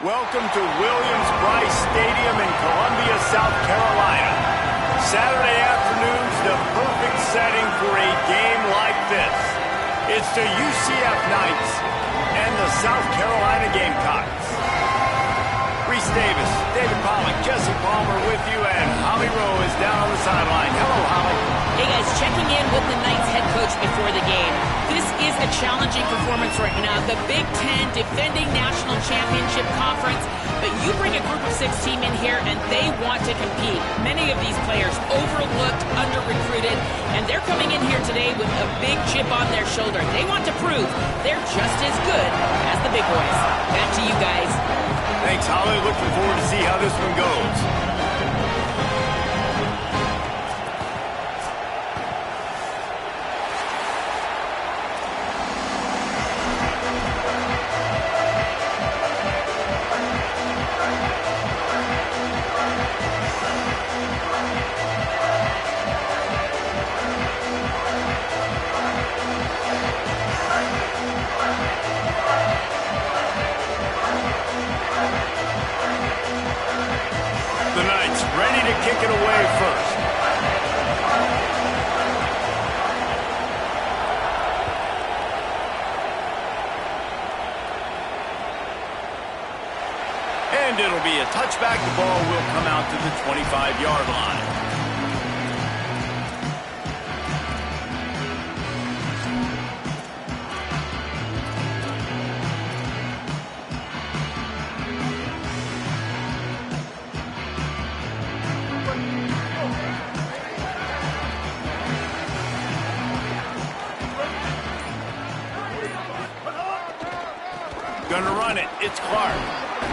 Welcome to Williams-Brice Stadium in Columbia, South Carolina. Saturday afternoon's the perfect setting for a game like this. It's the UCF Knights and the South Carolina Gamecocks. Reese Davis, David Pollack, Jesse Palmer with you, and Holly Rowe is down on the sideline. Hello, Holly. Hey guys, checking in with the Knights head coach before the game. This is a challenging performance right now. The Big Ten defending national championship conference, but you bring a group of 6 team in here and they want to compete. Many of these players overlooked, under-recruited, and they're coming in here today with a big chip on their shoulder. They want to prove they're just as good as the big boys. Back to you guys. Thanks, Holly. Looking forward to see how this one goes. Kick it away first. And it'll be a touchback. The ball will come out to the 25-yard line. Gonna run it. It's Clark.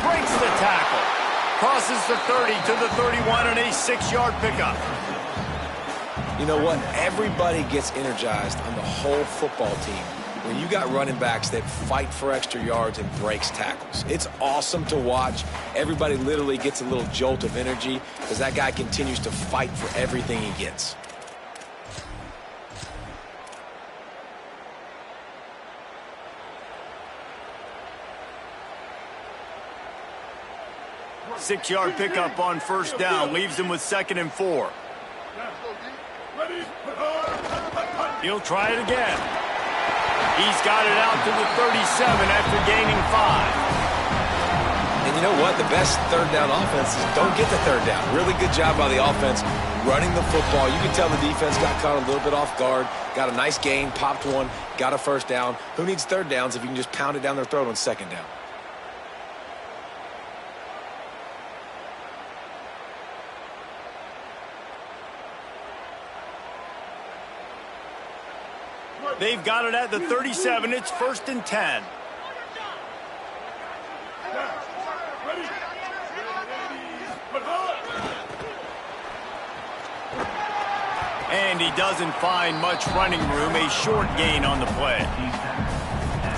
Breaks the tackle. Crosses the 30 to the 31 and a 6-yard pickup. You know what? Everybody gets energized on the whole football team when you got running backs that fight for extra yards and breaks tackles. It's awesome to watch. Everybody literally gets a little jolt of energy as that guy continues to fight for everything he gets. Six-yard pickup on first down. Leaves him with 2nd and 4. He'll try it again. He's got it out to the 37 after gaining 5. And you know what? The best third down offenses don't get the third down. Really good job by the offense running the football. You can tell the defense got caught a little bit off guard. Got a nice gain, popped one, got a first down. Who needs third downs if you can just pound it down their throat on 2nd down? They've got it at the 37. It's 1st and 10. And he doesn't find much running room. A short gain on the play.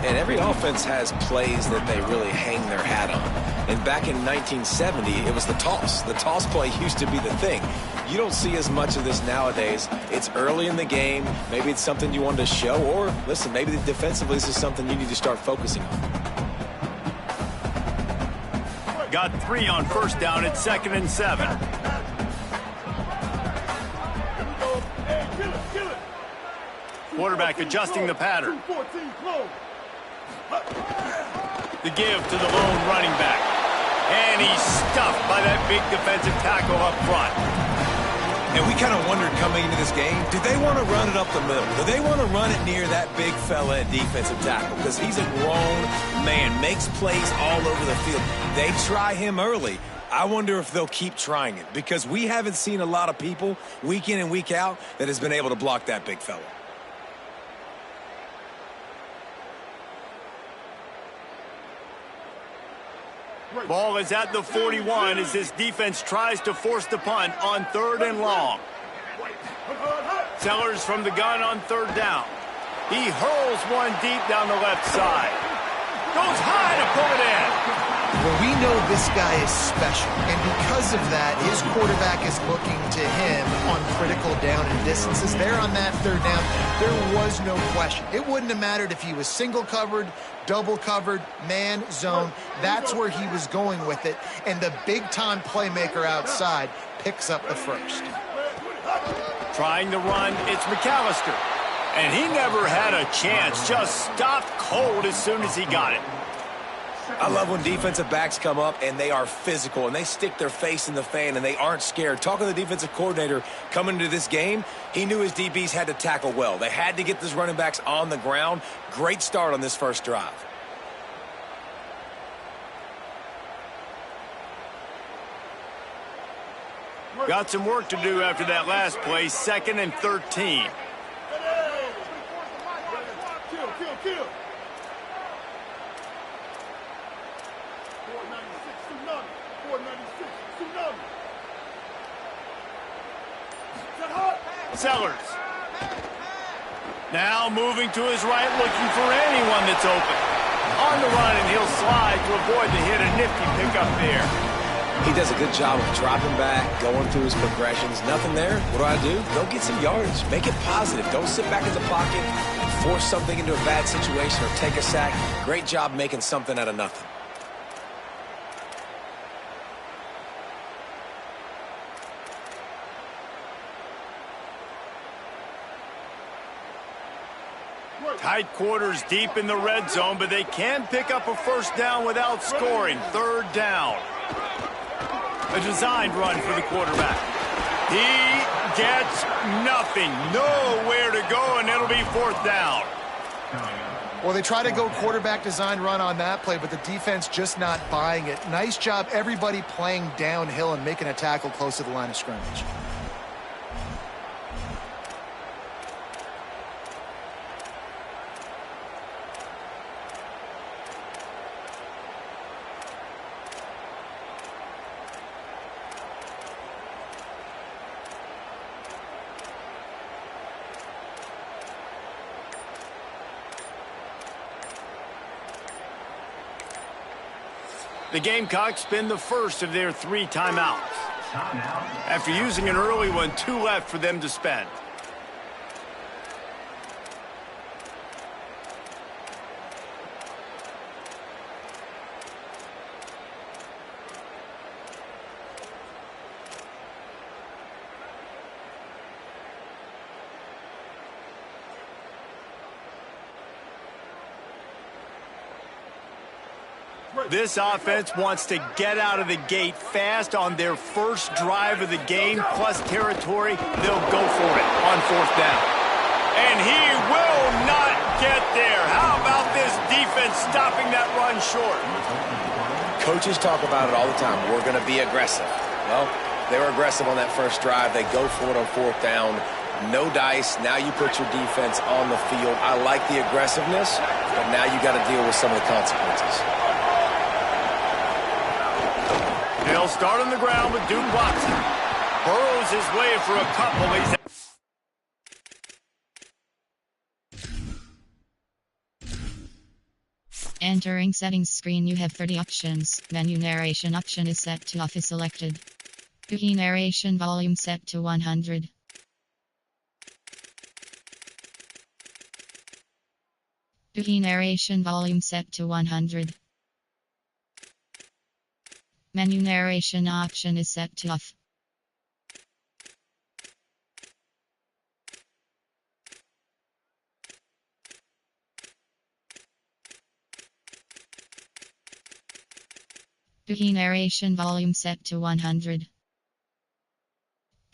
And every offense has plays that they really hang their hat on. And back in 1970, it was the toss. The toss play used to be the thing. You don't see as much of this nowadays. It's early in the game. Maybe it's something you wanted to show. Or, listen, maybe defensively this is something you need to start focusing on. Got 3 on first down at 2nd and 7. Quarterback adjusting the pattern. The give to the lone running back. And he's stuffed by that big defensive tackle up front. And we kind of wondered coming into this game, did they want to run it up the middle? Do they want to run it near that big fella at defensive tackle? Because he's a grown man, makes plays all over the field. They try him early. I wonder if they'll keep trying it because we haven't seen a lot of people week in and week out that has been able to block that big fella. Ball is at the 41 as this defense tries to force the punt on 3rd and long. Sellers from the gun on 3rd down. He hurls one deep down the left side. Goes high to pull it in. Well, we know this guy is special, and because of that, his quarterback is looking to him on critical down and distances. There on that third down, there was no question. It wouldn't have mattered if he was single covered, double covered, man, zone. That's where he was going with it, and the big-time playmaker outside picks up the first. Trying to run, it's McAllister. And he never had a chance, just stopped cold as soon as he got it. I love when defensive backs come up and they are physical and they stick their face in the fan and they aren't scared. Talking to the defensive coordinator coming into this game, he knew his DBs had to tackle well. They had to get these running backs on the ground. Great start on this first drive. Got some work to do after that last play, 2nd and 13. Kill. Sellers. Now moving to his right, looking for anyone that's open. On the run, and he'll slide to avoid the hit. A nifty pickup there. He does a good job of dropping back, going through his progressions. Nothing there. What do? Go get some yardage. Make it positive. Don't sit back in the pocket and force something into a bad situation or take a sack. Great job making something out of nothing. Tight quarters deep in the red zone, but they can pick up a first down without scoring. 3rd down. A designed run for the quarterback. He gets nothing. Nowhere to go, and it'll be 4th down. Well, they try to go quarterback design run on that play, but the defense just not buying it. Nice job, everybody playing downhill and making a tackle close to the line of scrimmage. The Gamecocks spend the first of their 3 timeouts. After using an early one, 2 left for them to spend. This offense wants to get out of the gate fast on their first drive of the game, plus territory. They'll go for it on 4th down. And he will not get there. How about this defense stopping that run short? Coaches talk about it all the time. We're going to be aggressive. Well, they were aggressive on that first drive. They go for it on 4th down. No dice. Now you put your defense on the field. I like the aggressiveness, but now you got to deal with some of the consequences. They'll start on the ground with Duke Watson. Burrows his way for a couple. Entering settings screen, you have 30 options. Menu narration option is set to off is selected. UI narration volume set to 100. UI narration volume set to 100. Menu narration option is set to off. UI narration volume set to 100.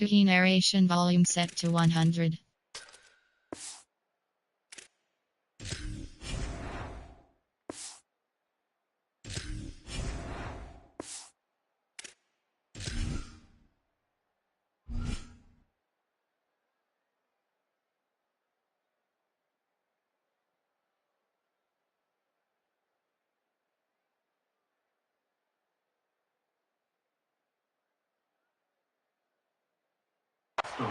UI narration volume set to 100.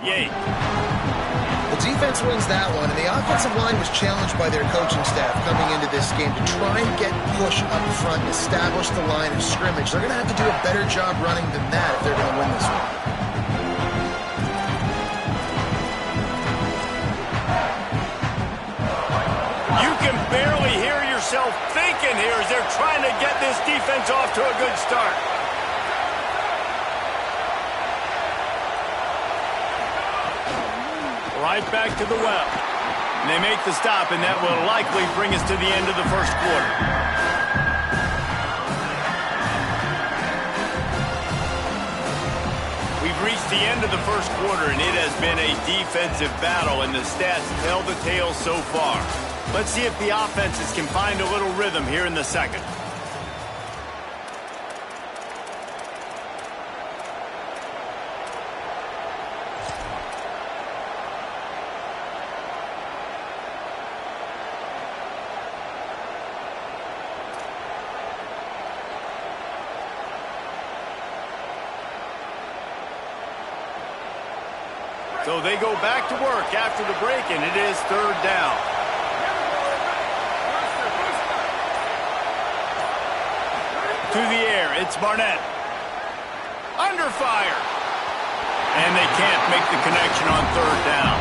Yay. The defense wins that one, and the offensive line was challenged by their coaching staff coming into this game to try and get push up front and establish the line of scrimmage. They're going to have to do a better job running than that if they're going to win this one. You can barely hear yourself thinking here as they're trying to get this defense off to a good start. Right back to the well. And they make the stop, and that will likely bring us to the end of the first quarter. We've reached the end of the first quarter, and it has been a defensive battle, and the stats tell the tale so far. Let's see if the offenses can find a little rhythm here in the second. So they go back to work after the break, and it is third down. To the air, it's Barnett. Under fire. And they can't make the connection on third down.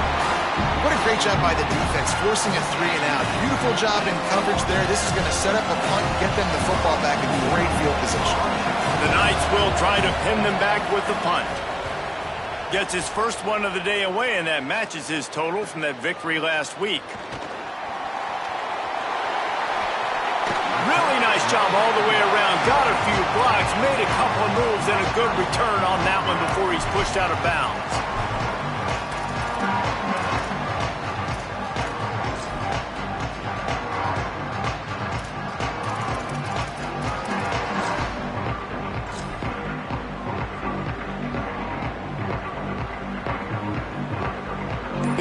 What a great job by the defense, forcing a 3-and-out. Beautiful job in coverage there. This is going to set up a punt and get them the football back in great field position. The Knights will try to pin them back with the punt. Gets his first one of the day away, and that matches his total from that victory last week. Really nice job all the way around. Got a few blocks, made a couple of moves, and a good return on that one before he's pushed out of bounds.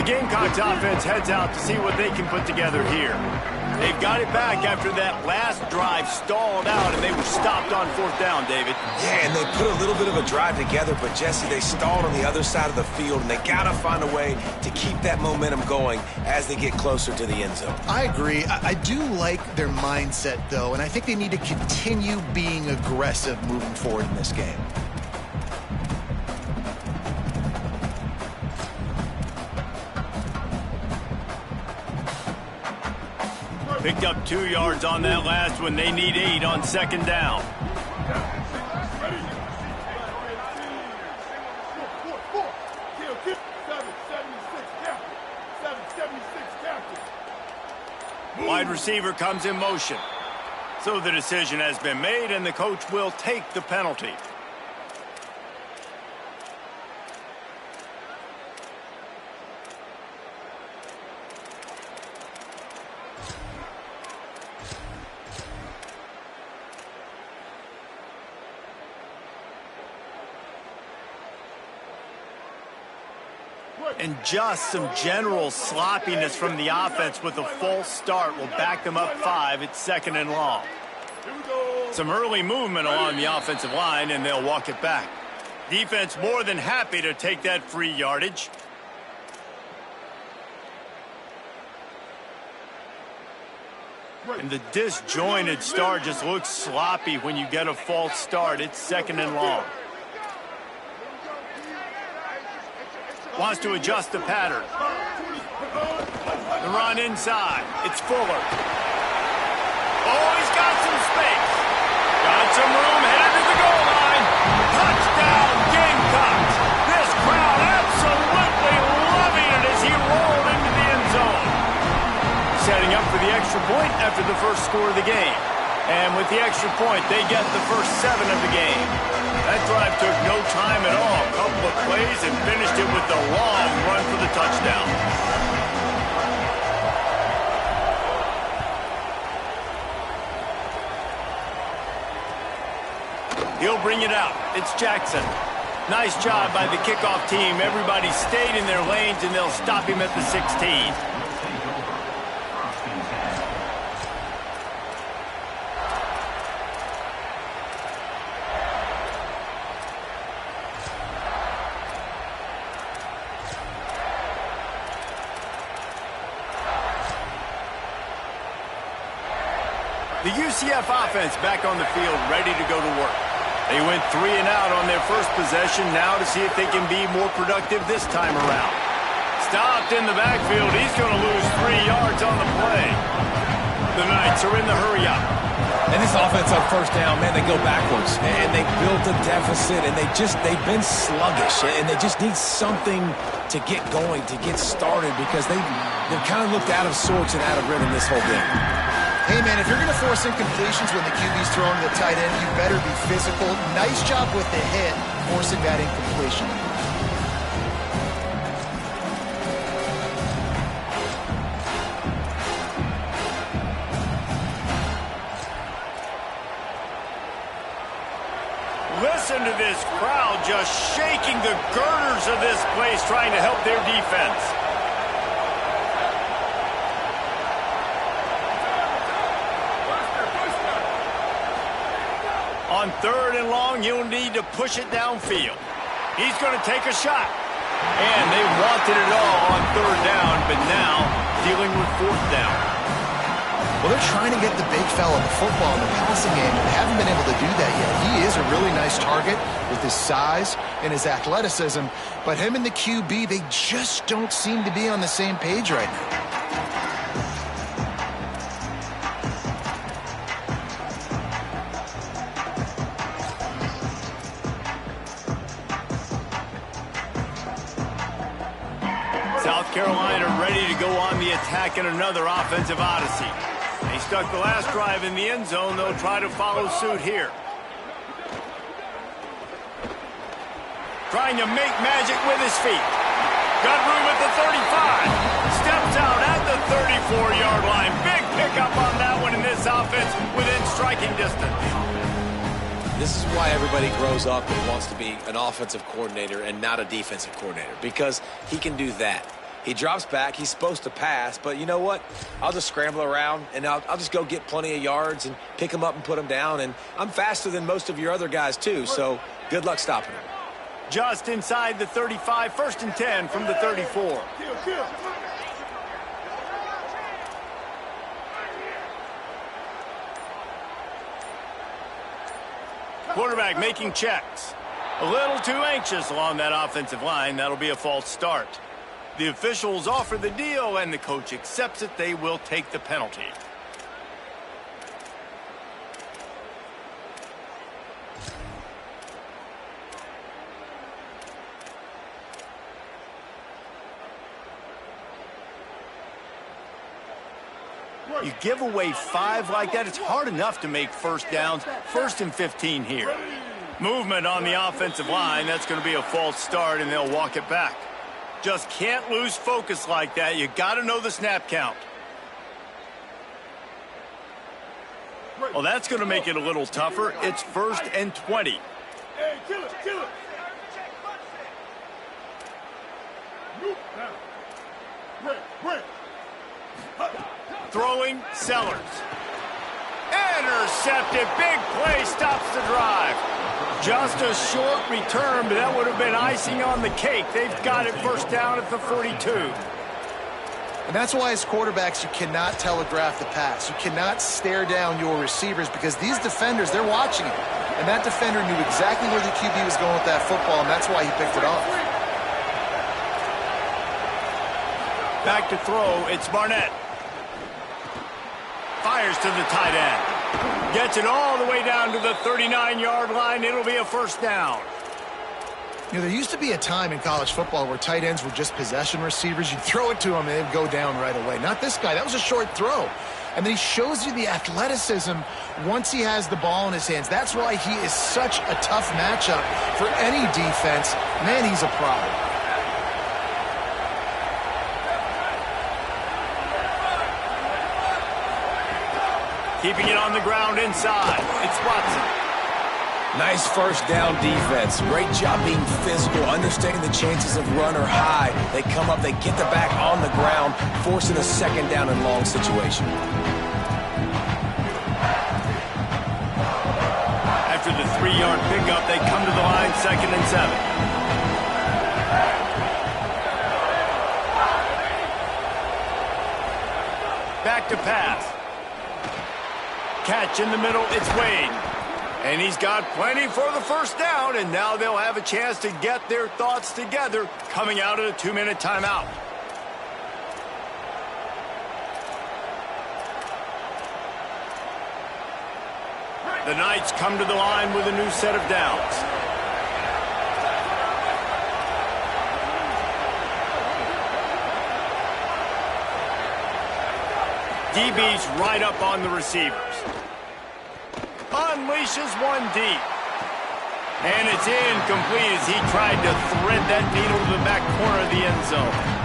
Gamecocks offense heads out to see what they can put together here. They've got it back after that last drive stalled out, and they were stopped on fourth down, David. Yeah, and they put a little bit of a drive together, but, Jesse, they stalled on the other side of the field, and they got to find a way to keep that momentum going as they get closer to the end zone. I agree. I do like their mindset, though, and I think they need to continue being aggressive moving forward in this game. Picked up 2 yards on that last one. They need 8 on second down. Wide receiver comes in motion. So the decision has been made, and the coach will take the penalty. And just some general sloppiness from the offense with a false start will back them up 5 at second and long. Some early movement along the offensive line, and they'll walk it back. Defense more than happy to take that free yardage. And the disjointed start just looks sloppy when you get a false start. It's second and long. Wants to adjust the pattern. The run inside. It's Fuller. Oh, he's got some space. Got some room headed to the goal line. Touchdown, Gamecocks. This crowd absolutely loving it as he rolled into the end zone. Setting up for the extra point after the first score of the game. And with the extra point, they get the first 7 of the game. That drive took no time at all. A couple of plays and finished it with the long run for the touchdown. He'll bring it out. It's Jackson. Nice job by the kickoff team. Everybody stayed in their lanes, and they'll stop him at the 16. The UCF offense back on the field, ready to go to work. They went 3 and out on their first possession, now to see if they can be more productive this time around. Stopped in the backfield. He's going to lose 3 yards on the play. The Knights are in the hurry-up. And this offense on first down, man, they go backwards. And they built a deficit, and they've been sluggish. And they just need something to get going, to get started, because they've kind of looked out of sorts and out of rhythm this whole game. Hey, man, if you're going to force incompletions when the QB's throwing to the tight end, you better be physical. Nice job with the hit, forcing that incompletion. Listen to this crowd just shaking the girders of this place, trying to help their defense. On 3rd and long, you'll need to push it downfield. He's going to take a shot. And they wanted it all on 3rd down, but now dealing with 4th down. Well, they're trying to get the big fella the football in the passing game, and they haven't been able to do that yet. He is a really nice target with his size and his athleticism, but him and the QB, they just don't seem to be on the same page right now. South Carolina ready to go on the attack in another offensive odyssey. They stuck the last drive in the end zone. They'll try to follow suit here. Trying to make magic with his feet. Got room at the 35. Steps out at the 34-yard line. Big pickup on that one in this offense within striking distance. This is why everybody grows up and wants to be an offensive coordinator and not a defensive coordinator, because he can do that. He drops back. He's supposed to pass, but you know what? I'll just scramble around, and I'll just go get plenty of yards and pick him up and put him down, and I'm faster than most of your other guys too, so good luck stopping him. Just inside the 35, 1st and 10 from the 34. Quarterback making checks. A little too anxious along that offensive line. That'll be a false start. The officials offer the deal, and the coach accepts it. They will take the penalty. You give away 5 like that, it's hard enough to make first downs. 1st and 15 here. Movement on the offensive line. That's going to be a false start, and they'll walk it back. Just can't lose focus like that. You got to know the snap count. Well, that's going to make it a little tougher. It's 1st and 20. Hey, kill it, kill it. Throwing, Sellers. Intercepted. Big play stops the drive. Just a short return, but that would have been icing on the cake. They've got it 1st down at the 42. And that's why as quarterbacks, you cannot telegraph the pass. You cannot stare down your receivers, because these defenders, they're watching it. And that defender knew exactly where the QB was going with that football, and that's why he picked it off. Back to throw, it's Barnett. Fires to the tight end. Gets it all the way down to the 39-yard line. It'll be a 1st down. You know, there used to be a time in college football where tight ends were just possession receivers. You'd throw it to them, and they'd go down right away. Not this guy. That was a short throw. And then he shows you the athleticism once he has the ball in his hands. That's why he is such a tough matchup for any defense. Man, he's a problem. Keeping it on the ground inside. It's Watson. Nice 1st down defense. Great job being physical, understanding the chances of run or high. They come up, they get the back on the ground, forcing a 2nd down and long situation. After the 3-yard pickup, they come to the line 2nd and 7. Back to pass. catch in the middle. It's Wade. And he's got plenty for the first down, and now they'll have a chance to get their thoughts together coming out of the 2-minute timeout. The Knights come to the line with a new set of downs. DB's right up on the receivers. Unleashes one deep. And it's incomplete as he tried to thread that needle to the back corner of the end zone.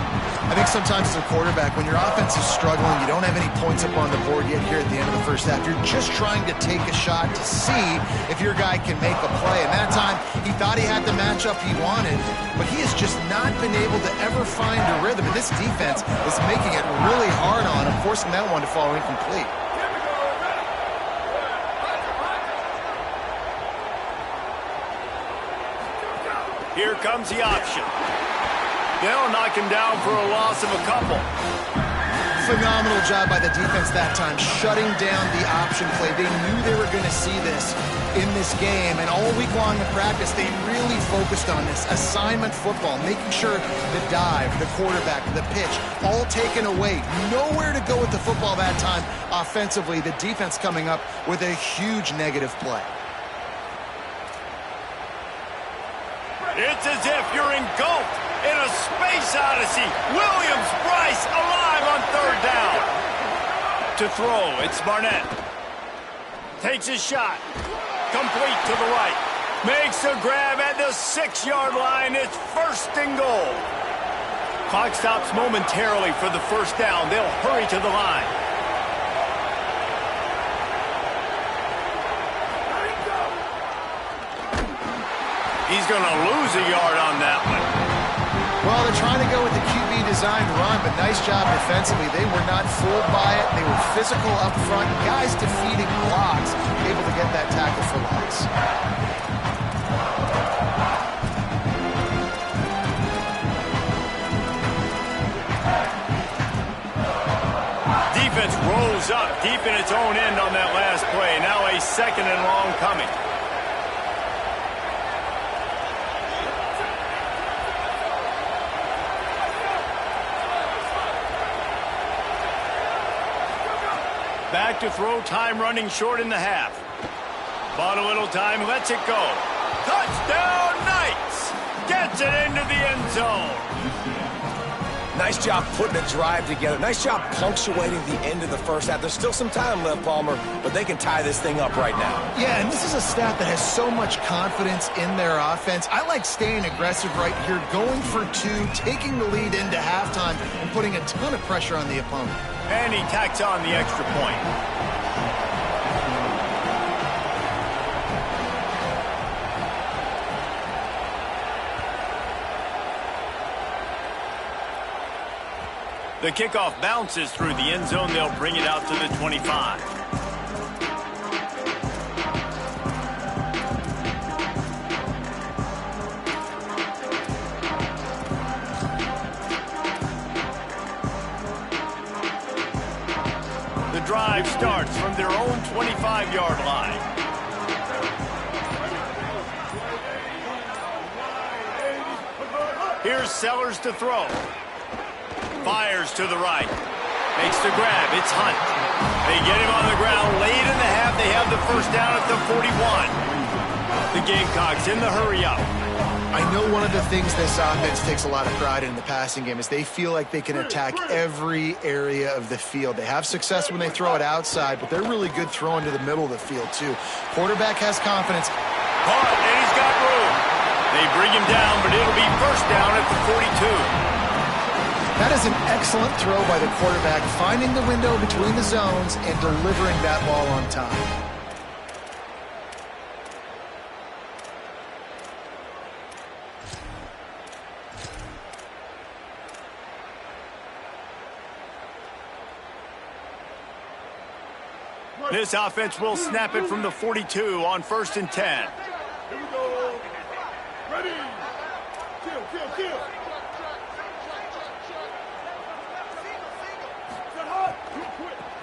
I think sometimes as a quarterback, when your offense is struggling, you don't have any points up on the board yet here at the end of the first half. You're just trying to take a shot to see if your guy can make a play. And that time, he thought he had the matchup he wanted, but he has just not been able to ever find a rhythm. And this defense is making it really hard on him, forcing that one to fall incomplete. Here comes the option. They'll knock him down for a loss of a couple. Phenomenal job by the defense that time, shutting down the option play. They knew they were going to see this in this game, and all week long in practice, they really focused on this assignment football, making sure the dive, the quarterback, the pitch, all taken away. Nowhere to go with the football that time offensively. The defense coming up with a huge negative play. It's as if you're engulfed in a space odyssey. Williams-Brice alive on third down. To throw, it's Barnett. Takes a shot. Complete to the right. Makes a grab at the 6-yard line. It's 1st and goal. Clock stops momentarily for the first down. They'll hurry to the line. He's going to lose a yard on that one. Well, they're trying to go with the QB designed run, but nice job defensively. They were not fooled by it. They were physical up front. Guys defeating blocks, able to get that tackle for loss. Defense rolls up deep in its own end on that last play. Now a 2nd and long coming. Back to throw, time running short in the half. Bought a little time, lets it go. Touchdown Knights! Gets it into the end zone. Nice job putting a drive together. Nice job punctuating the end of the first half. There's still some time left, Palmer, but they can tie this thing up right now. Yeah, and this is a staff that has so much confidence in their offense. I like staying aggressive right here, going for 2, taking the lead into halftime, and putting a ton of pressure on the opponent. And he tacks on the extra point. The kickoff bounces through the end zone. They'll bring it out to the 25. The drive starts from their own 25-yard line. Here's Sellers to throw. Fires to the right. Makes the grab. It's Hunt. They get him on the ground late in the half. They have the first down at the 41. The Gamecocks in the hurry-up. I know one of the things this offense takes a lot of pride in the passing game is they feel like they can attack every area of the field. They have success when they throw it outside, but they're really good throwing to the middle of the field, too. Quarterback has confidence. Caught, and he's got room. They bring him down, but it'll be first down at the 42. That is an excellent throw by the quarterback, finding the window between the zones and delivering that ball on time. This offense will snap it from the 42 on 1st and 10. Here we go. Ready. Kill.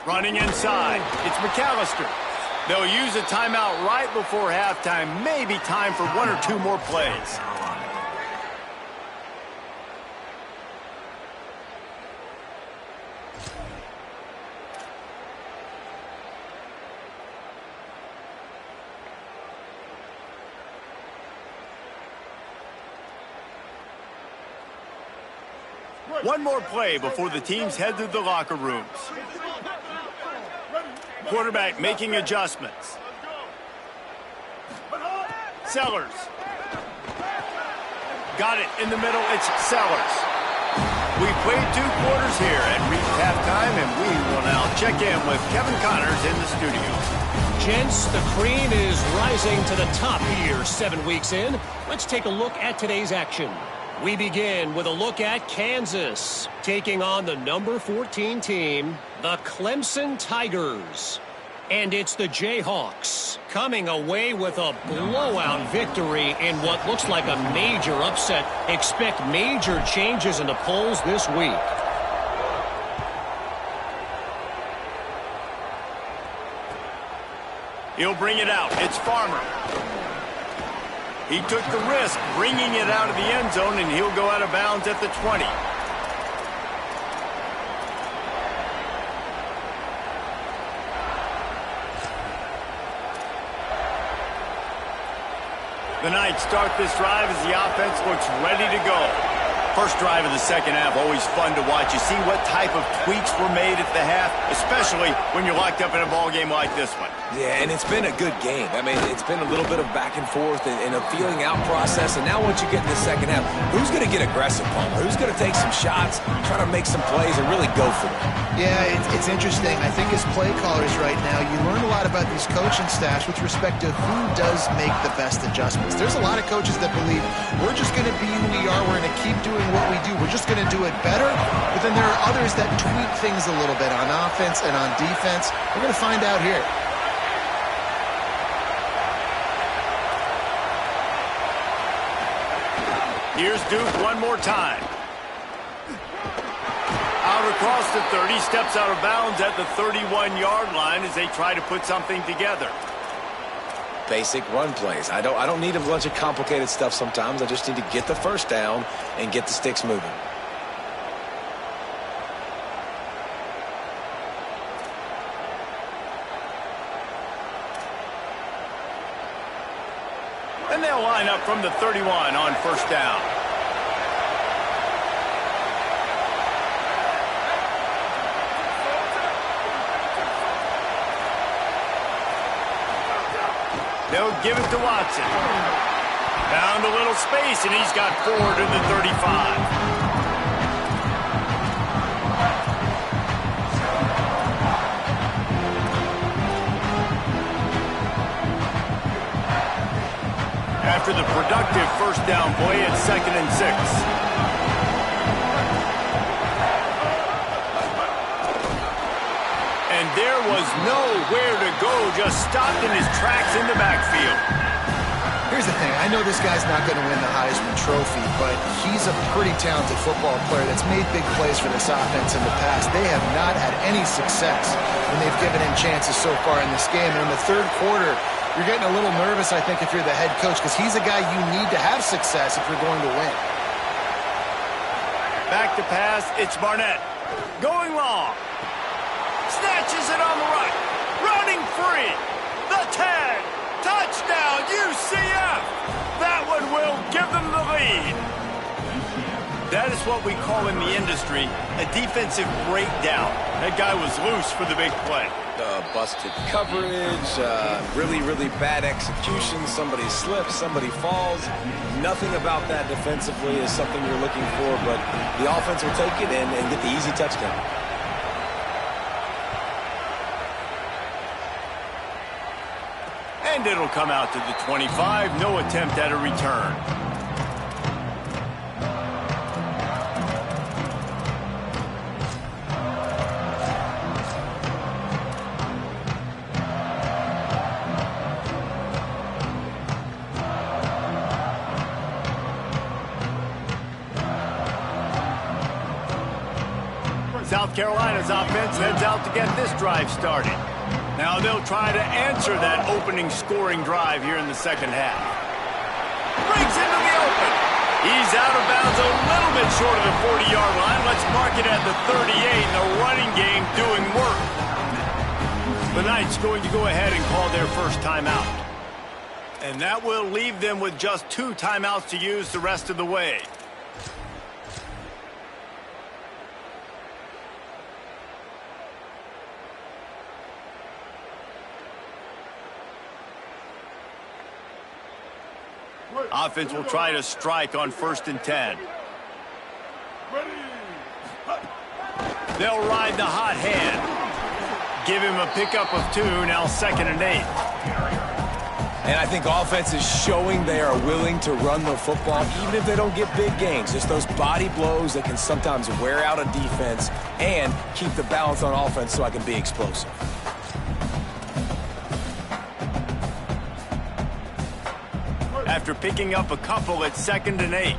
Running inside, it's McAllister. They'll use a timeout right before halftime. Maybe time for 1 or 2 more plays. One more play before the teams head to the locker rooms. Quarterback making adjustments. Sellers. Got it in the middle. It's Sellers. We played 2 quarters here and reached halftime, and we will now check in with Kevin Connors in the studio. Gents, the cream is rising to the top here 7 weeks in. Let's take a look at today's action. We begin with a look at Kansas, taking on the number 14 team, the Clemson Tigers. And it's the Jayhawks coming away with a blowout victory in what looks like a major upset. Expect major changes in the polls this week. He'll bring it out. It's Farmer. He took the risk bringing it out of the end zone, and he'll go out of bounds at the 20. The Knights start this drive as the offense looks ready to go. First drive of the second half, always fun to watch. You see what type of tweaks were made at the half, especially when you're locked up in a ball game like this one. Yeah, and it's been a good game. I mean, it's been a little bit of back and forth and a feeling out process. And now once you get in the second half, who's going to get aggressive, Palmer? Who's going to take some shots, try to make some plays, and really go for it? Yeah, it's interesting. I think as play callers right now, you learn a lot about these coaching staffs with respect to who does make the best adjustments. There's a lot of coaches that believe we're just going to be who we are. We're going to keep doing what we do. We're just going to do it better. But then there are others that tweak things a little bit on offense and on defense. We're going to find out here. Here's Duke one more time. Out across the 30, steps out of bounds at the 31-yard line as they try to put something together. Basic run plays. I don't need a bunch of complicated stuff sometimes. I just need to get the first down and get the sticks moving. And they'll line up from the 31 on first down. They'll give it to Watson. Found a little space, and he's got 4 to the 35. After the productive first down play, it's 2nd and 6. And there was nowhere to go, just stopped in his tracks in the backfield. Here's the thing. I know this guy's not going to win the Heisman Trophy, but he's a pretty talented football player that's made big plays for this offense in the past. They have not had any success when they've given him chances so far in this game. And in the third quarter, you're getting a little nervous, I think, if you're the head coach, because he's a guy you need to have success if you're going to win. Back to pass, it's Barnett. Going long. Snatches it on the right. Running free. The 10. Touchdown, UCF. That one will give them the lead. That is what we call in the industry a defensive breakdown. That guy was loose for the big play. Busted coverage, really, really bad execution. Somebody slips, somebody falls. Nothing about that defensively is something you're looking for, but the offense will take it and get the easy touchdown. And it'll come out to the 25. No attempt at a return. South Carolina's offense heads out to get this drive started. Now they'll try to answer that opening scoring drive here in the second half. Breaks into the open. He's out of bounds a little bit short of the 40-yard line. Let's mark it at the 38. The running game doing work. The Knights going to go ahead and call their first timeout. And that will leave them with just 2 timeouts to use the rest of the way. Offense will try to strike on 1st and 10. They'll ride the hot hand. Give him a pickup of 2, now 2nd and 8. And I think offense is showing they are willing to run the football, even if they don't get big gains. Just those body blows that can sometimes wear out a defense and keep the balance on offense so I can be explosive. After picking up a couple at 2nd and 8.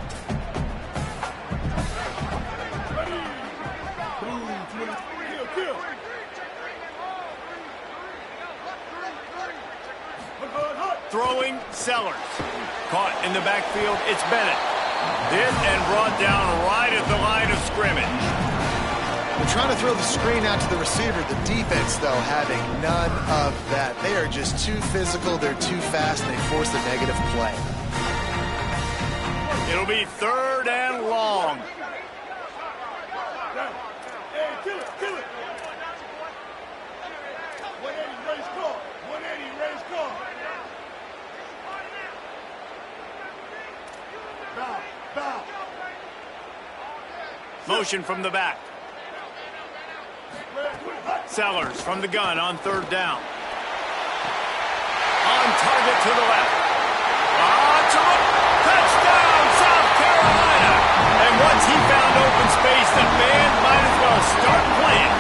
Throwing, Sellers. Caught in the backfield, it's Bennett. Hit and brought down right at the line of scrimmage. They're trying to throw the screen out to the receiver. The defense, though, having none of that. They are just too physical, they're too fast, and they force the negative play. It'll be 3rd and long. Hey, kill it, kill it. 180, raise call. 180, raise call. Bow. Motion from the back. Sellers from the gun on 3rd down. On target to the left. Touchdown, South Carolina. And once he found open space, the band might as well start playing.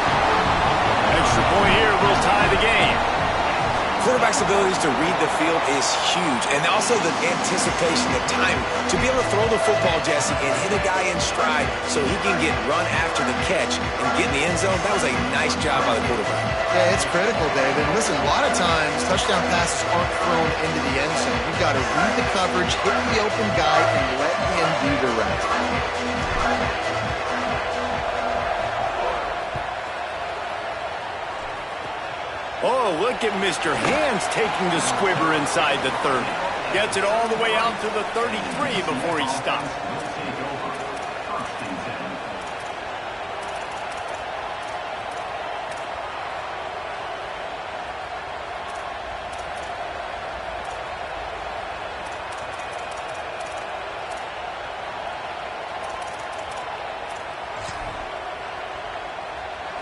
Extra point here will tie the game. Quarterback's abilities to read the field is huge, and also the anticipation, the time to be able to throw the football, Jesse, and hit a guy in stride so he can get run after the catch and get in the end zone. That was a nice job by the quarterback. Yeah, it's critical, David. Listen, a lot of times touchdown passes aren't thrown into the end zone. You've got to read the coverage, hit the open guy, and let him do the rest. Oh, look at Mr. Hands taking the squibber inside the 30. Gets it all the way out to the 33 before he stops.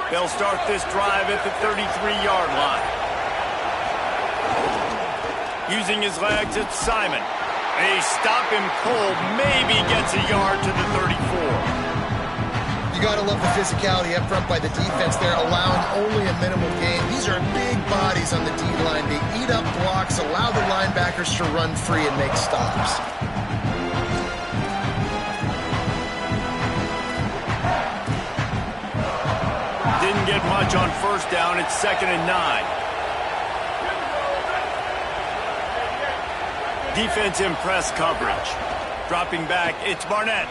They'll start this drive at the 33-yard line. Using his legs, it's Simon. They stop him cold, maybe gets a yard to the 34. You got to love the physicality up front by the defense there, allowing only a minimal gain. These are big bodies on the D-line. They eat up blocks, allow the linebackers to run free and make stops. Didn't get much on 1st down. It's 2nd and 9. Defense in press coverage. Dropping back, it's Barnett.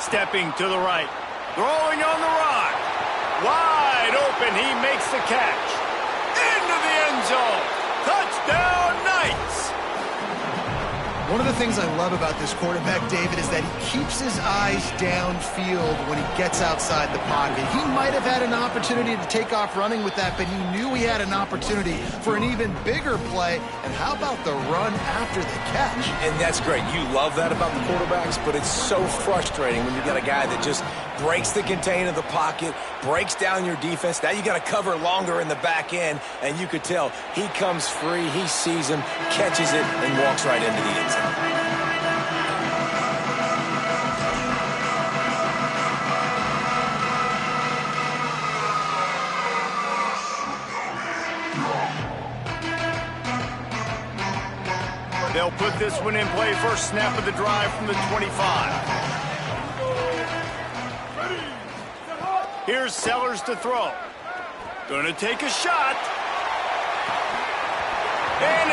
Stepping to the right. Throwing on the run. Wide open, he makes the catch. Into the end zone. Touchdown, Knights. One of the things I love about this quarterback, David, is that he keeps his eyes downfield when he gets outside the pocket. He might have had an opportunity to take off running with that, but he knew he had an opportunity for an even bigger play. And how about the run after the catch? And that's great. You love that about the quarterbacks, but it's so frustrating when you got a guy that just breaks the contain of the pocket, breaks down your defense. Now you got to cover longer in the back end, and you could tell he comes free, he sees him, catches it, and walks right into the end zone. They'll put this one in play. First snap of the drive from the 25. Here's Sellers to throw. Gonna take a shot.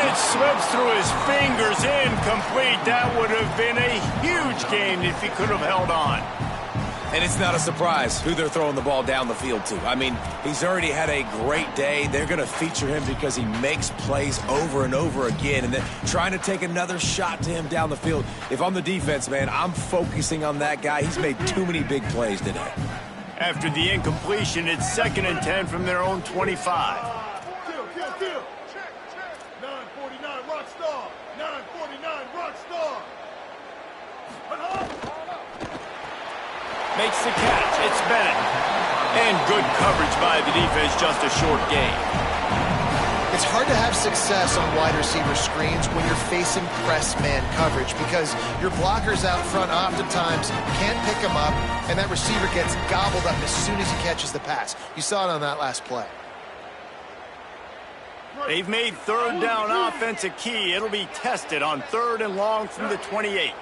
it slips through his fingers, incomplete. That would have been a huge game if he could have held on. And it's not a surprise who they're throwing the ball down the field to. I mean, he's already had a great day. They're going to feature him because he makes plays over and over again. And then trying to take another shot to him down the field. If I'm the defense, man, I'm focusing on that guy. He's made too many big plays today. After the incompletion, it's 2nd and 10 from their own 25. Kill. 949 rock star. 949 rock star. Makes the catch. It's Bennett. And good coverage by the defense, just a short gain. It's hard to have success on wide receiver screens when you're facing press man coverage because your blockers out front oftentimes can't pick him up, and that receiver gets gobbled up as soon as he catches the pass. You saw it on that last play. They've made 3rd down offense a key. It'll be tested on 3rd and long from the 28.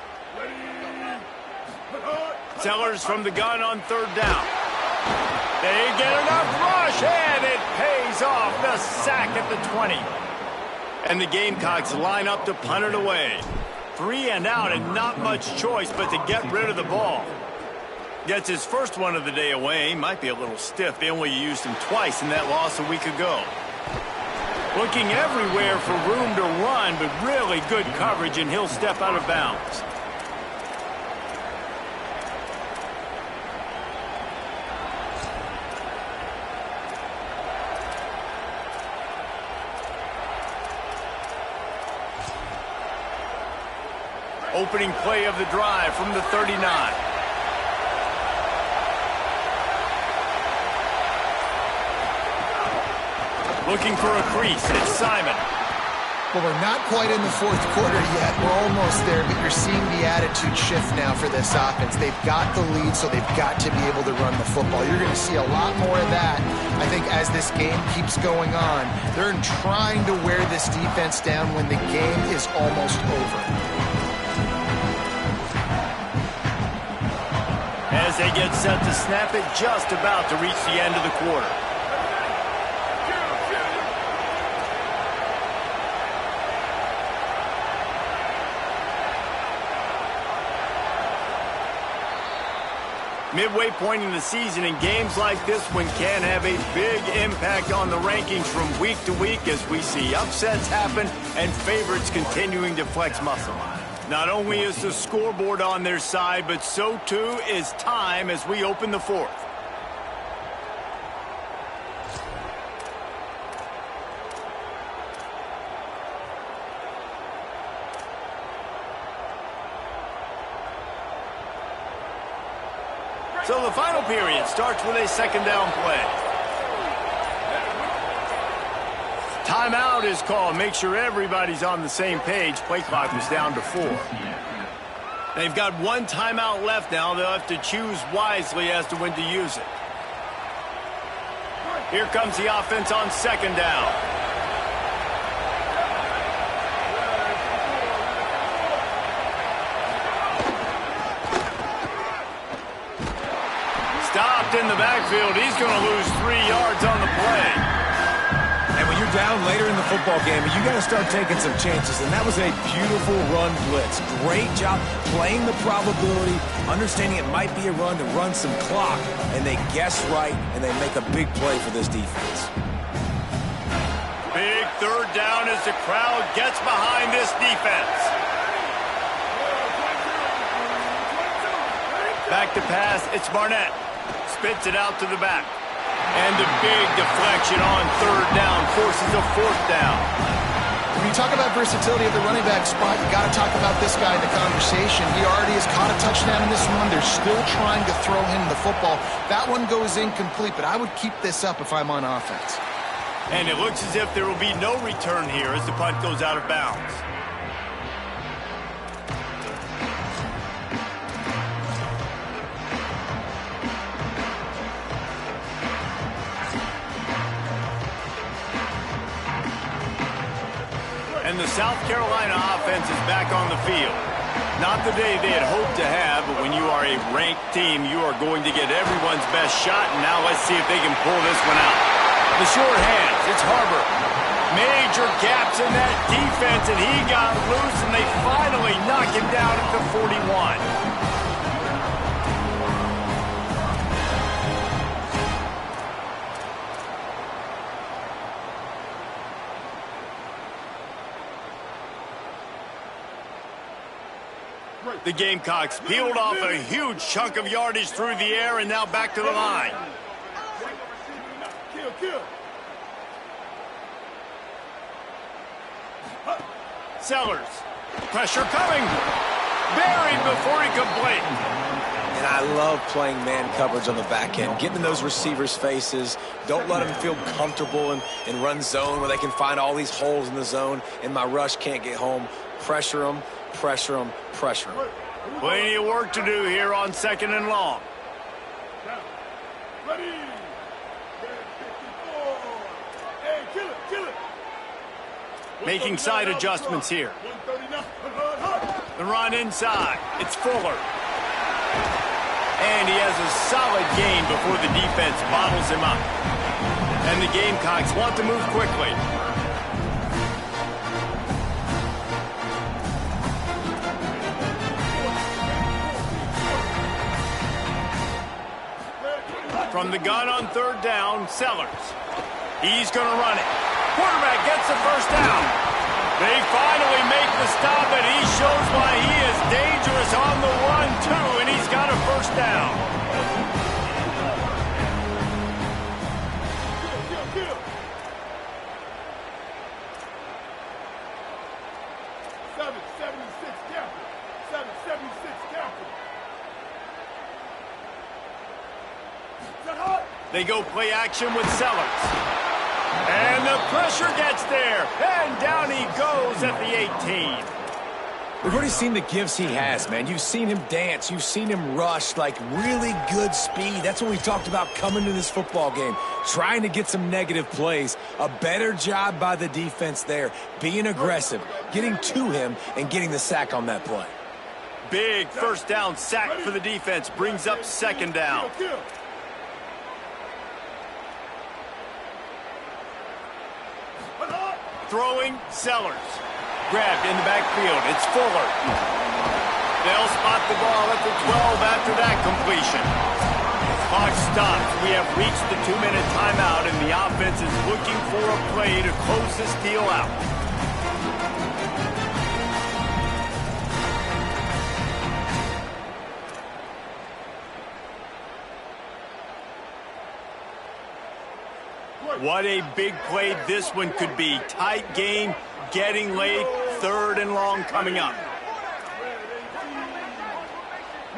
Sellers from the gun on 3rd down. They get enough rush, and it pays off. The sack at the 20. And the Gamecocks line up to punt it away. 3 and out, and not much choice but to get rid of the ball. Gets his first one of the day away. Might be a little stiff. They only used him twice in that loss a week ago. Looking everywhere for room to run, but really good coverage, and he'll step out of bounds. Opening play of the drive from the 39. Looking for a crease. It's Simon. Well, we're not quite in the 4th quarter yet. We're almost there, but you're seeing the attitude shift now for this offense. They've got the lead, so they've got to be able to run the football. You're going to see a lot more of that, I think, as this game keeps going on. They're trying to wear this defense down when the game is almost over. As they get set to snap it, just about to reach the end of the quarter. Midway point in the season, and games like this one can have a big impact on the rankings from week to week as we see upsets happen and favorites continuing to flex muscle. Not only is the scoreboard on their side, but so too is time as we open the 4th. So the final period starts with a 2nd down play. Timeout is called. Make sure everybody's on the same page. Play clock is down to 4. They've got 1 timeout left now. They'll have to choose wisely as to when to use it. Here comes the offense on 2nd down. Stopped in the backfield. He's going to lose 3 yards on the play. And when you're down later in the football game, you got to start taking some chances. And that was a beautiful run blitz. Great job playing the probability, understanding it might be a run to run some clock. And they guess right, and they make a big play for this defense. Big 3rd down as the crowd gets behind this defense. Back to pass, it's Barnett. Spits it out to the back. And a big deflection on 3rd down forces a 4th down. When you talk about versatility at the running back spot, you got to talk about this guy in the conversation. He already has caught a touchdown in this one. They're still trying to throw him the football. That one goes incomplete, but I would keep this up if I'm on offense. And it looks as if there will be no return here as the punt goes out of bounds. And the South Carolina offense is back on the field. Not the day they had hoped to have, but when you are a ranked team, you are going to get everyone's best shot. And now let's see if they can pull this one out. The short hands, it's Harbor. Major gaps in that defense, and he got loose, and they finally knock him down at the 41. The Gamecocks peeled off a huge chunk of yardage through the air, and now back to the line. Sellers. Pressure coming. Buried before he could blink. And I love playing man coverage on the back end. Getting in those receivers' faces. Don't let them feel comfortable and run zone where they can find all these holes in the zone, and my rush can't get home. Pressure them, pressure them, pressure them. Plenty of work to do here on 2nd and long. Ready. Hey, kill it. Making side adjustments here. The run inside. It's Fuller. And he has a solid gain before the defense bottles him up. And the Gamecocks want to move quickly. From the gun on 3rd down, Sellers. He's going to run it. Quarterback gets the first down. They finally make the stop, and he shows why he is dangerous on the run, too, and he's got a first down. Kill. 776 captain. 776 captain. They go play action with Sellers. And the pressure gets there. And down he goes at the 18. We've already seen the gifts he has, man. You've seen him dance. You've seen him rush, like really good speed. That's what we talked about coming to this football game, trying to get some negative plays. A better job by the defense there, being aggressive, getting to him, and getting the sack on that play. Big first down sack for the defense. Brings up 2nd down. Throwing, Sellers. Grabbed in the backfield. It's Fuller. They'll spot the ball at the 12 after that completion. Clock stops. We have reached the 2-minute timeout, and the offense is looking for a play to close this deal out. What a big play this one could be. Tight game, getting late, 3rd and long coming up.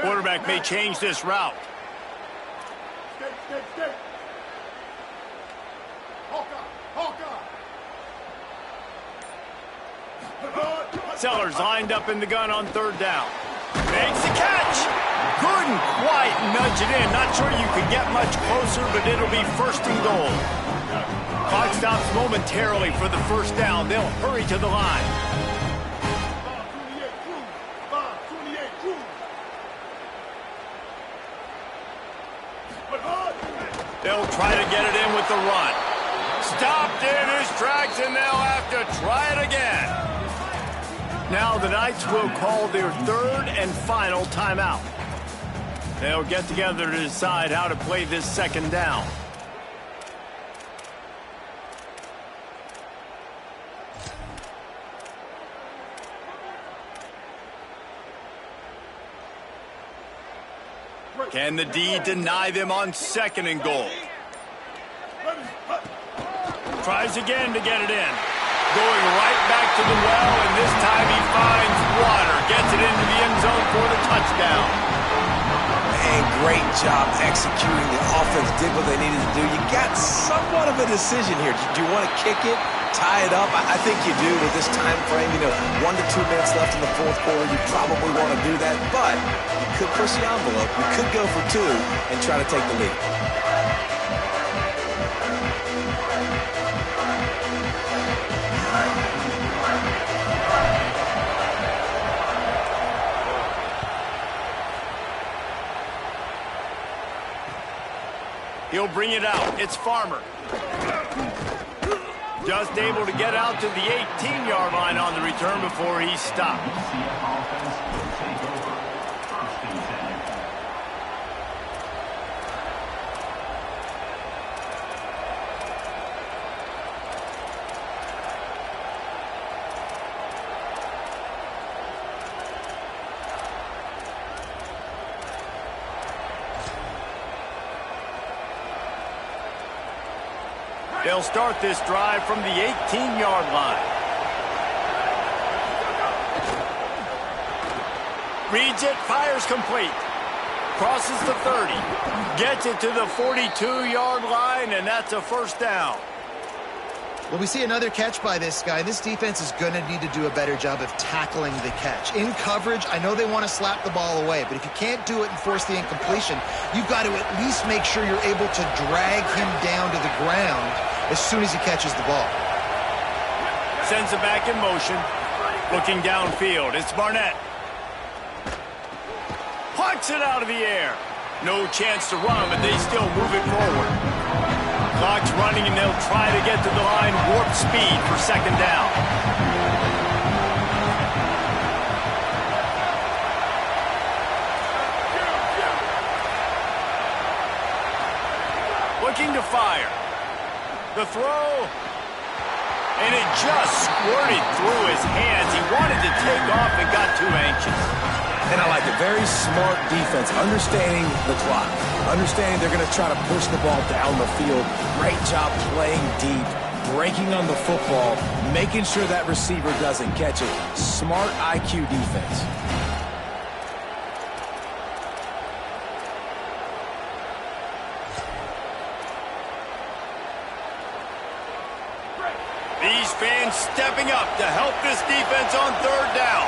Quarterback may change this route. Stay. Hawkeye. Sellers lined up in the gun on 3rd down. Makes the catch. Couldn't quite nudge it in. Not sure you could get much closer, but it'll be 1st and goal. Clock stops momentarily for the first down. They'll hurry to the line. 5-28 Cruz. They'll try to get it in with the run. Stopped in his tracks, and they'll have to try it again. Now the Knights will call their 3rd and final timeout. They'll get together to decide how to play this 2nd down. Can the D deny them on 2nd and goal? Tries again to get it in. Going right back to the well, and this time he finds water. Gets it into the end zone for the touchdown. Man, great job executing. The offense did what they needed to do. You got somewhat of a decision here. Do you want to kick it, tie it up? I think you do with this time frame. 1 to 2 minutes left in the 4th quarter. You probably want to do that, but you could push the envelope. You could go for 2 and try to take the lead. He'll bring it out. It's Farmer. Just able to get out to the 18-yard line on the return before he stopped. They'll start this drive from the 18-yard line. Reads it, fires complete. Crosses the 30. Gets it to the 42-yard line, and that's a first down. Well, we see another catch by this guy. This defense is going to need to do a better job of tackling the catch. In coverage, I know they want to slap the ball away, but if you can't do it and force the incompletion, you've got to at least make sure you're able to drag him down to the ground as soon as he catches the ball. Sends it back in motion. Looking downfield, it's Barnett. Punts it out of the air. No chance to run, but they still move it forward. Clock's running, and they'll try to get to the line warp speed for second down. Looking to fire. The throw. And it just squirted through his hands. He wanted to take off and got too anxious. And I like it. Very smart defense, understanding the clock, understanding they're going to try to push the ball down the field. Great job playing deep, breaking on the football, making sure that receiver doesn't catch it. Smart IQ defense. These fans stepping up to help this defense on third down.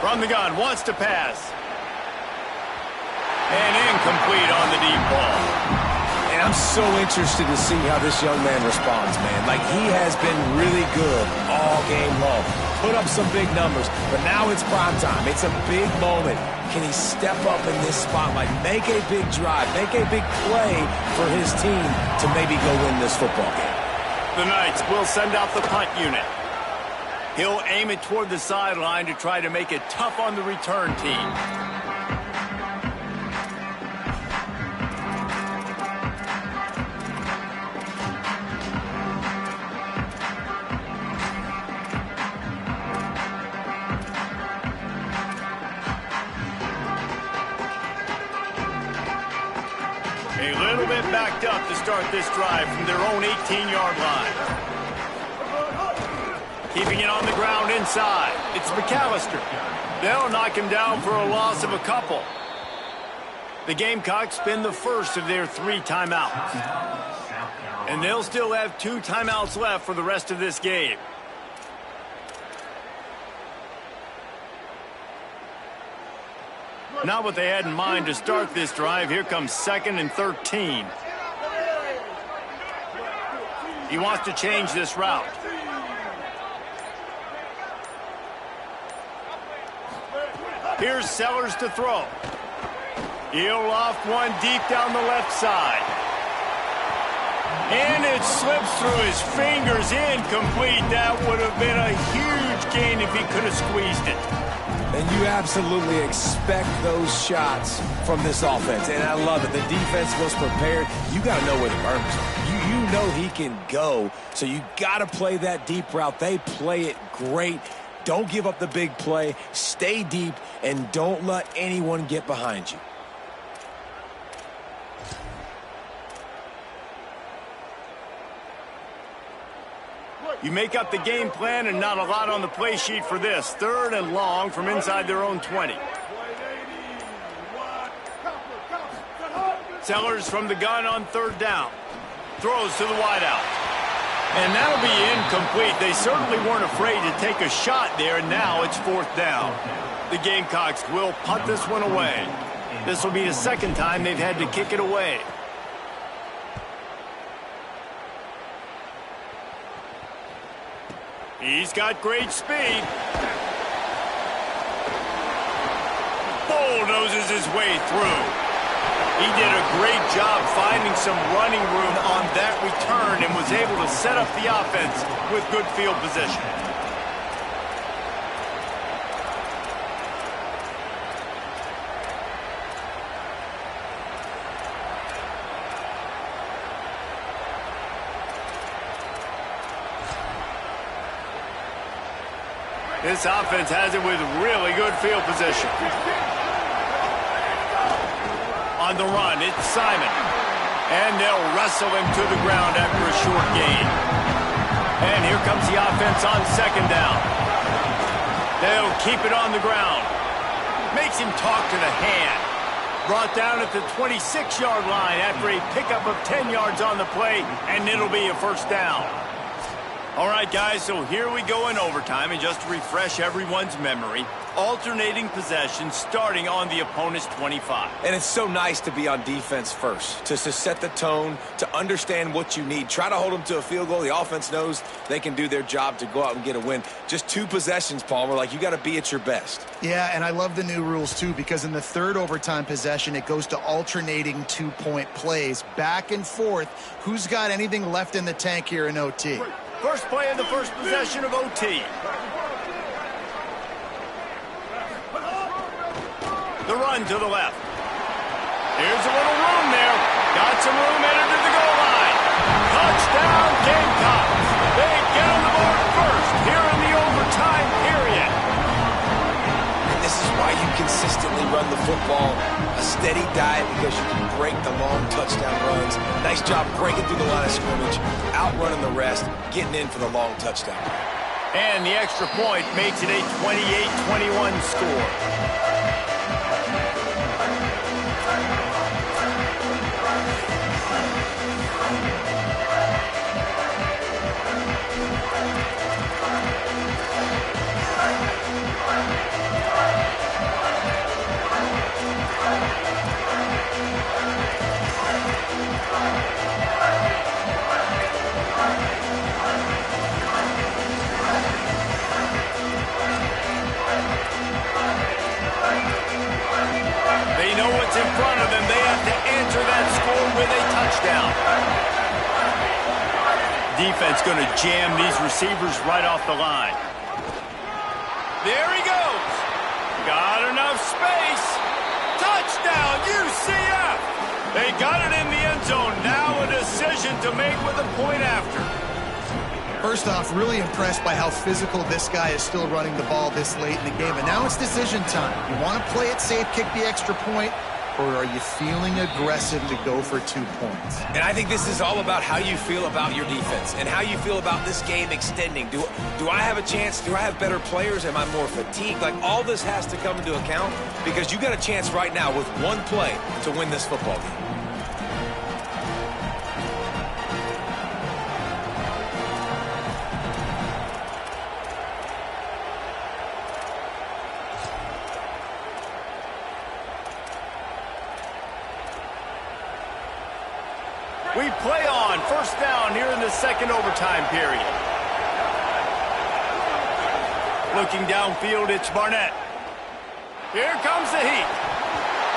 From the gun, wants to pass. And incomplete on the deep ball. And I'm so interested to see how this young man responds, man. Like, he has been really good all game long. Put up some big numbers, but now it's prime time. It's a big moment. Can he step up in this spotlight, make a big drive, make a big play for his team to maybe go win this football game? The Knights will send out the punt unit. He'll aim it toward the sideline to try to make it tough on the return team. A little bit backed up to start this drive from their own 18-yard line. Keeping it on the ground inside. It's McAllister. They'll knock him down for a loss of a couple. The Gamecocks spend the first of their 3 timeouts. And they'll still have 2 timeouts left for the rest of this game. Not what they had in mind to start this drive. Here comes 2nd and 13. He wants to change this route. Here's Sellers to throw. He'll loft one deep down the left side. And it slips through his fingers, incomplete. That would have been a huge gain if he could have squeezed it. And you absolutely expect those shots from this offense. And I love it. The defense was prepared. You got to know where the burners are. You know he can go. So you got to play that deep route. They play it great. Don't give up the big play. Stay deep, and don't let anyone get behind you. You make up the game plan, and not a lot on the play sheet for this. 3rd and long from inside their own 20. Sellers from the gun on 3rd down. Throws to the wideout. And that'll be incomplete. They certainly weren't afraid to take a shot there, and now it's 4th down. The Gamecocks will punt this one away. This will be the 2nd time they've had to kick it away. He's got great speed. bulldozes his way through. He did a great job finding some running room on that return and was able to set up the offense with good field position. This offense has it with really good field position. On the run, it's Simon. And they'll wrestle him to the ground after a short gain. And here comes the offense on second down. They'll keep it on the ground. Makes him talk to the hand. Brought down at the 26-yard line after a pickup of 10 yards on the play, and it'll be a first down. All right, guys, so here we go in overtime, and just to refresh everyone's memory, alternating possessions starting on the opponent's 25. And it's so nice to be on defense first, to set the tone, to understand what you need. Try to hold them to a field goal. The offense knows they can do their job to go out and get a win. Just 2 possessions, Palmer, like you got to be at your best. Yeah, and I love the new rules, too, because in the third overtime possession, it goes to alternating 2-point plays. Back and forth. Who's got anything left in the tank here in OT? First play of the first possession of OT. The run to the left. Here's a little room there. Got some room headed to the goal line. Touchdown, Gamecocks. They get on the board first here in the overtime period. And this is why you consistently run the football. A steady diet because you can break the long touchdown runs. Nice job breaking through the line of scrimmage, outrunning the rest, getting in for the long touchdown. And the extra point makes it a 28-21 score. They know what's in front of them. They have to answer that score with a touchdown. Defense going to jam these receivers right off the line. There he goes. Got enough space. Touchdown, UCF. They got it in the end zone. Now a decision to make with a point after. First off, really impressed by how physical this guy is still running the ball this late in the game. And now it's decision time. You want to play it safe, kick the extra point, or are you feeling aggressive to go for 2 points? And I think this is all about how you feel about your defense and how you feel about this game extending. Do I have a chance? Do I have better players? Am I more fatigued? Like, all this has to come into account because you got a chance right now with one play to win this football game. We play on first down here in the second overtime period. Looking downfield, it's Barnett. Here comes the heat.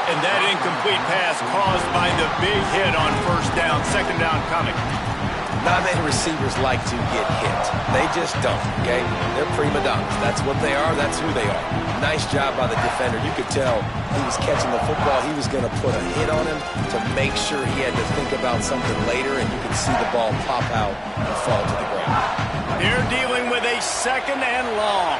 And that incomplete pass caused by the big hit on first down, second down coming. Not many receivers like to get hit. They just don't, okay? They're prima donnas. That's what they are. That's who they are. Nice job by the defender. You could tell he was catching the football. He was going to put a hit on him to make sure he had to think about something later, and you could see the ball pop out and fall to the ground. They're dealing with a second and long.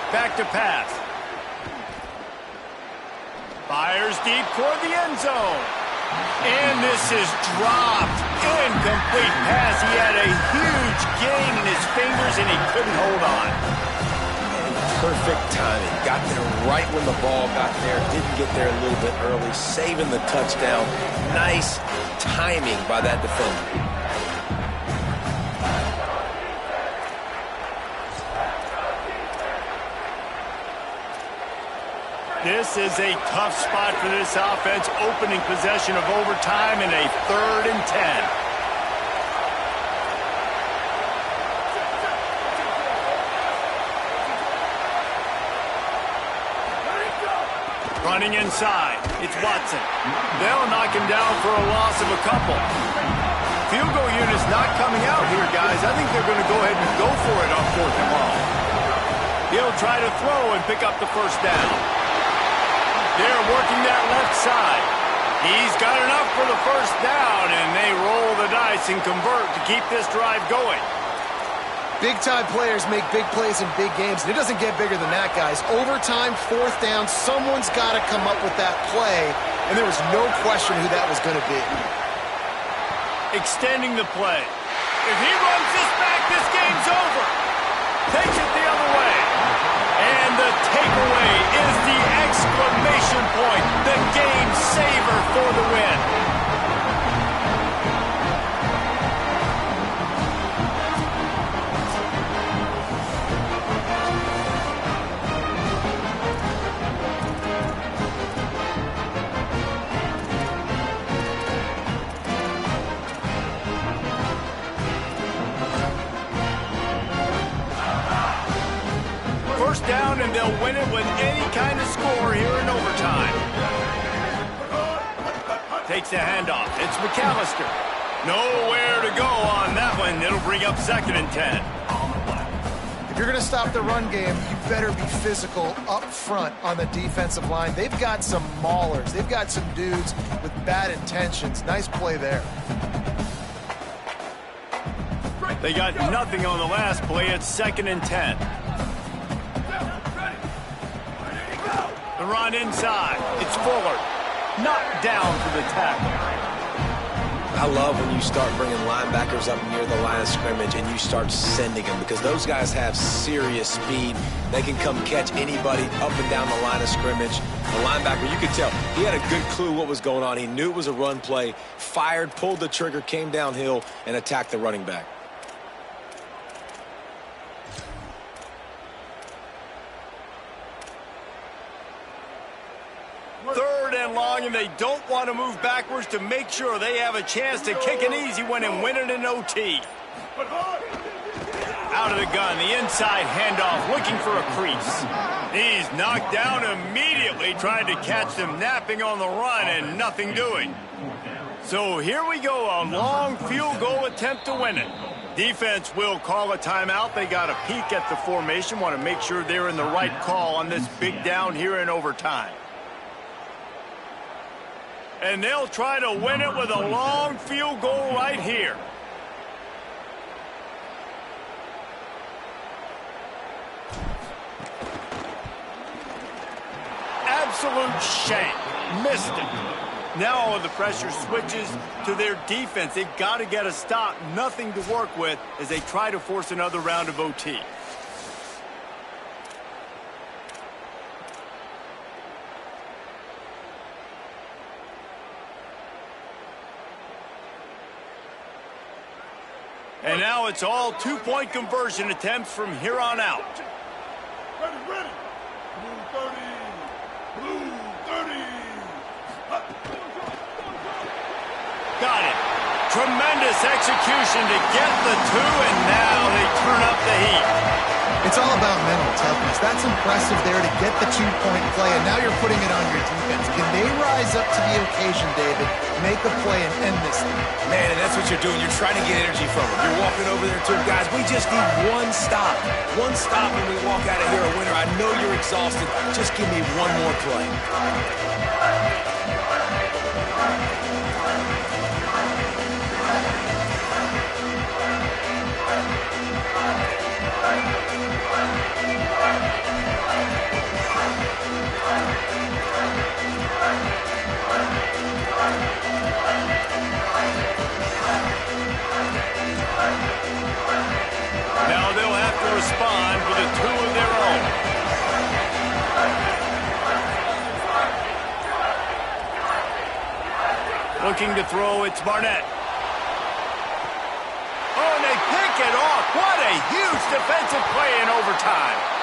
Back to pass. Fires deep toward the end zone. And this is dropped. Incomplete pass. He had a huge gain in his fingers, and he couldn't hold on. And perfect timing. Got there right when the ball got there. Didn't get there a little bit early. Saving the touchdown. Nice timing by that defender. This is a tough spot for this offense, opening possession of overtime in a 3rd and 10. Running inside, it's Watson. They'll knock him down for a loss of a couple. Field goal unit's not coming out here, guys. I think they're going to go ahead and go for it on 4th and long. He'll try to throw and pick up the first down. They're working that left side. He's got enough for the first down, and they roll the dice and convert to keep this drive going. Big-time players make big plays in big games, and it doesn't get bigger than that, guys. Overtime, 4th down, someone's got to come up with that play, and there was no question who that was going to be. Extending the play. If he runs this back, this game's over. Takes it the other way. And the takeaway is the exclamation point, the game saver for the win. First down, and they'll win it with any kind of score here in overtime. Takes the handoff. It's McAllister. Nowhere to go on that one. It'll bring up 2nd and 10. If you're going to stop the run game, you better be physical up front on the defensive line. They've got some maulers. They've got some dudes with bad intentions. Nice play there. They got nothing on the last play. It's 2nd and 10. The run inside. It's Fuller. Knocked down for the tackle. I love when you start bringing linebackers up near the line of scrimmage and you start sending them, because those guys have serious speed. They can come catch anybody up and down the line of scrimmage. The linebacker, you could tell, he had a good clue what was going on. He knew it was a run play, fired, pulled the trigger, came downhill, and attacked the running back. Long, and they don't want to move backwards to make sure they have a chance to kick an easy one and win it in OT. Out of the gun, the inside handoff, looking for a crease. He's knocked down immediately, trying to catch them napping on the run and nothing doing. So here we go, a long field goal attempt to win it. Defense will call a timeout. They got a peek at the formation, want to make sure they're in the right call on this big down here in overtime. And they'll try to win it with a long field goal right here. Absolute shank. Missed it. Now all of the pressure switches to their defense. They've got to get a stop. Nothing to work with as they try to force another round of OT. And now it's all two-point conversion attempts from here on out. Ready, ready. Blue 30. Blue 30. Got it. Tremendous execution to get the two, and now they turn up the heat. It's all about mental toughness. That's impressive there to get the two-point play, and now you're putting it on your defense. Can they rise up to the occasion, David, make a play and end this thing? Man, and that's what you're doing. You're trying to get energy from them. You're walking over there to them, guys. We just need one stop. One stop and we walk out of here a winner. I know you're exhausted. Just give me one more play. Now they'll have to respond with a two of their own. Looking to throw, it's Barnett. Oh, and they pick it off. What a huge defensive play in overtime.